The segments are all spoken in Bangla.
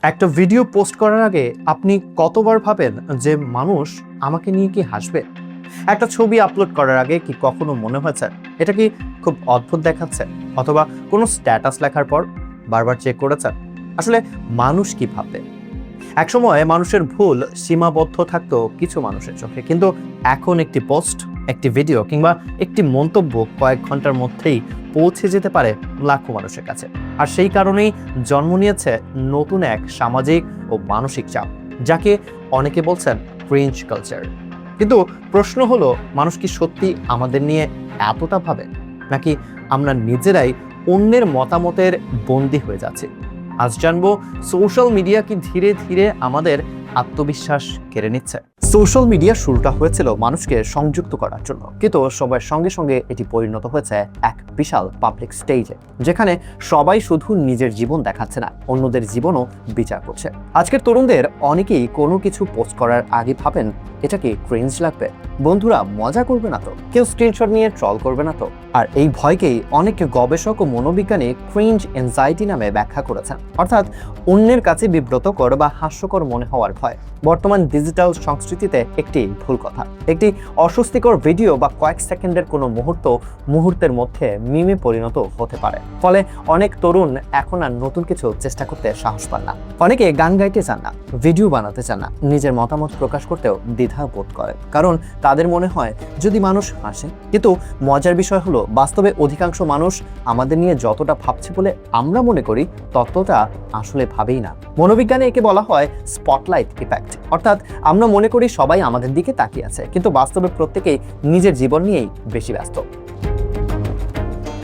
একটা ভিডিও পোস্ট করার আগে আপনি কতবার ভাবেন যে মানুষ আমাকে নিয়ে কি হাসবে? একটা ছবি আপলোড করার আগে কি কখনো মনে হয়েছে এটা কি খুব অদ্ভুত দেখাচ্ছে? অথবা কোনো স্ট্যাটাস লেখার পর বারবার চেক করেছেন আসলে মানুষ কি ভাববে? একসময় মানুষের ভুল সীমাবদ্ধ থাকতো কিছু মানুষের চোখে, কিন্তু এখন একটি পোস্ট, একটি ভিডিও কিংবা একটি মন্তব্য কয়েক ঘন্টার মধ্যেই পৌঁছে যেতে পারে লাখো মানুষের কাছে। আর সেই কারণেই জন্ম নিয়েছে নতুন এক সামাজিক ও মানসিক চাপ, যাকে অনেকে বলছেন ক্রিঞ্জ কালচার। কিন্তু প্রশ্ন হলো, মানুষ কি সত্যি আমাদের নিয়ে এতটা ভাবে, নাকি আমরা নিজেরাই অন্যের মতামতের বন্দী হয়ে যাচ্ছি? আজ জানবো সোশ্যাল মিডিয়া কি ধীরে ধীরে আমাদের আত্মবিশ্বাস কেড়ে নিচ্ছে। সোশ্যাল মিডিয়া শুরুটা হয়েছিল মানুষকে সংযুক্ত করার জন্য, কিন্তু সবার সঙ্গে সঙ্গে এটি পরিণত হয়েছে এক বিশাল পাবলিক স্টেজে, যেখানে সবাই শুধু নিজের জীবন দেখাচ্ছে না, অন্যদের জীবনও বিচার করছে। আজকের তরুণদের অনেকেই কোনো কিছু পোস্ট করার আগে ভাবেন, এটা কি ক্রিঞ্জ লাগবে? বন্ধুরা মজা করবে না তো? কেউ স্ক্রিনশট নিয়ে ট্রল করবে না তো? আর এই ভয়কেই অনেক গবেষক ও মনোবিজ্ঞানী ক্রিঞ্জ এনজাইটি নামে ব্যাখ্যা করেছেন, অর্থাৎ অন্যের কাছে বিব্রতকর বা হাস্যকর মনে হওয়ার ভয়। বর্তমান ডিজিটাল সংস্কৃতিতে একটি ভুল কথা, একটি অস্বস্তিকর ভিডিও বা কয়েক সেকেন্ডের কোনো মুহূর্তের মধ্যে মিমে পরিণত হতে পারে। ফলে অনেক তরুণ এখন আর নতুন কিছু চেষ্টা করতে সাহস পান না। অনেকে গান গাইতে চান না, ভিডিও বানাতে চান না, নিজের মতামত প্রকাশ করতেও দ্বিধা বোধ করে, কারণ তাদের মনে হয় যদি মানুষ হাসে। কিন্তু মজার বিষয় হলো, বাস্তবে অধিকাংশ মানুষ আমাদের নিয়ে যতটা ভাবছে বলে আমরা মনে করি, ততটা আসলে ভাবেই না। মনোবিজ্ঞানে একে বলা হয় স্পটলাইট ইফেক্ট, অর্থাৎ আমরা মনে করি সবাই আমাদের দিকে তাকিয়ে আছে, কিন্তু বাস্তবে প্রত্যেকেই নিজের জীবন নিয়েই বেশি ব্যস্ত।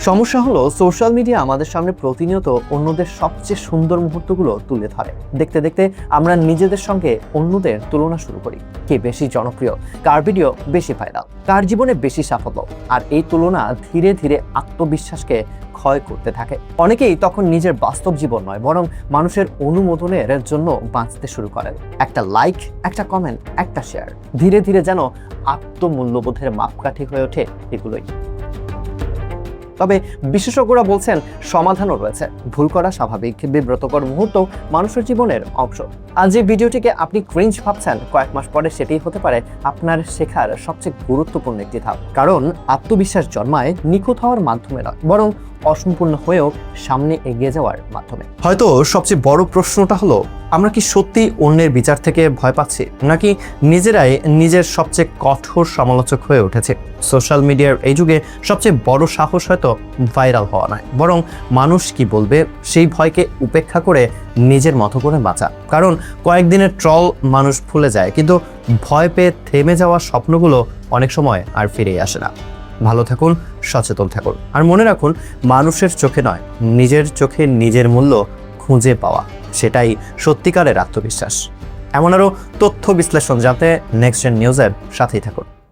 সমস্যা হলো, সোশ্যাল মিডিয়া আমাদের সামনে প্রতিনিয়ত অন্যদের সবচেয়ে সুন্দর মুহূর্তগুলো তুলে ধরে। দেখতে দেখতে আমরা নিজেদের সঙ্গে অন্যদের তুলনা শুরু করি। কে বেশি জনপ্রিয়, কার ভিডিও বেশি ভাইরাল, কার জীবনে বেশি সাফল্য। আর এই তুলনা ধীরে ধীরে আত্মবিশ্বাসকে ক্ষয় করতে থাকে। অনেকেই তখন নিজের বাস্তব জীবন নয়, বরং মানুষের অনুমোদনের জন্য বাঁচতে শুরু করেন। একটা লাইক, একটা কমেন্ট, একটা শেয়ার ধীরে ধীরে যেন আত্মমূল্যবোধের মাপকাঠি হয়ে ওঠে এগুলোই। তবে বিশেষজ্ঞরা বলছেন সমাধানও রয়েছে। ভুল করা স্বাভাবিক, বিব্রতকর মুহূর্ত মানুষের জীবনের অংশ। আজ যে ভিডিওটিকে আপনি ক্রিঞ্জ ভাবছেন, কয়েক মাস পরে সেটাই হতে পারে আপনার শেখার সবচেয়ে গুরুত্বপূর্ণ একটি ধাপ। কারণ আত্মবিশ্বাস জন্মায় নিখুঁত হওয়ার মাধ্যমে নয়, বরং অসম্পূর্ণ হয়েও সামনে এগিয়ে যাওয়ার মাধ্যমে। হয়তো সবচেয়ে বড় প্রশ্নটা হলো, আমরা কি সত্যি অন্যের বিচার থেকে ভয় পাচ্ছি, নাকি নিজেরাই নিজের সবচেয়ে কঠোর সমালোচক হয়ে উঠেছে? সোশ্যাল মিডিয়ার এই যুগে সবচেয়ে বড় সাহস হয়তো ভাইরাল হওয়া নয়, বরং মানুষ কি বলবে সেই ভয়কে উপেক্ষা করে নিজের মতো করে বাঁচা। কারণ কয়েকদিনের ট্রল মানুষ ভুলে যায়, কিন্তু ভয় পেয়ে থেমে যাওয়া স্বপ্নগুলো অনেক সময় আর ফিরেই আসে না। ভালো থাকুন, সচেতন থাকুন, আর মনে রাখুন, মানুষের চোখে নয়, নিজের চোখে নিজের মূল্য খুঁজে পাওয়া, সেটাই সত্যিকারের আত্মবিশ্বাস। এমন আরও তথ্য বিশ্লেষণ জানতে নেক্সট জেন নিউজের সাথেই থাকুন।